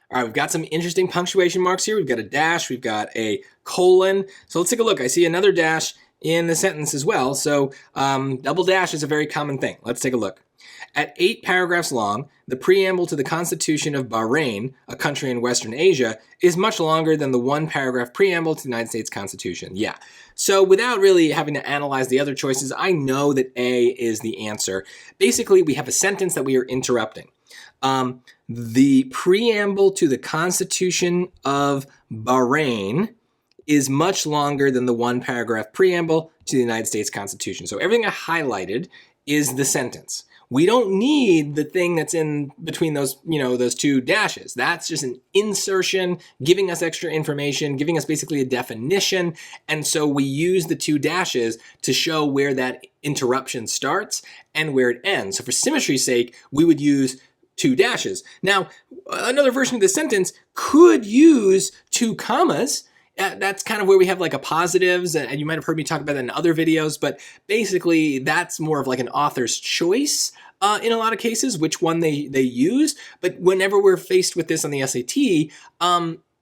All right, we've got some interesting punctuation marks here. We've got a dash, we've got a colon. So let's take a look. I see another dash in the sentence as well. So double dash is a very common thing. Let's take a look. At 8 paragraphs long, the preamble to the Constitution of Bahrain, a country in Western Asia, is much longer than the 1-paragraph preamble to the United States Constitution. Yeah. So without really having to analyze the other choices, I know that A is the answer. Basically, we have a sentence that we are interrupting. The preamble to the Constitution of Bahrain is much longer than the 1-paragraph preamble to the United States Constitution. So everything I highlighted is the sentence. We don't need the thing that's in between those, those two dashes. That's just an insertion, giving us extra information, giving us basically a definition. And so we use the 2 dashes to show where that interruption starts and where it ends. So for symmetry's sake, we would use 2 dashes. Now, another version of the sentence could use 2 commas. That's kind of where we have like a positives, and you might have heard me talk about that in other videos, but basically that's more of like an author's choice in a lot of cases, which one they use. But whenever we're faced with this on the SAT,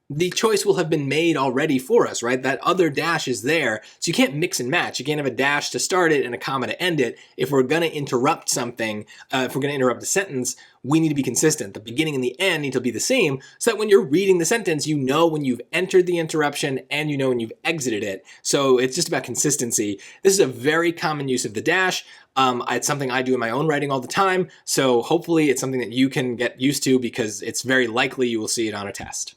the choice will have been made already for us, right? That other dash is there, so you can't mix and match. You can't have a dash to start it and a comma to end it. If we're going to interrupt something, if we're going to interrupt a sentence, we need to be consistent. The beginning and the end need to be the same, so that when you're reading the sentence, you know when you've entered the interruption and you know when you've exited it. So it's just about consistency. This is a very common use of the dash. It's something I do in my own writing all the time, so hopefully it's something that you can get used to, because it's very likely you will see it on a test.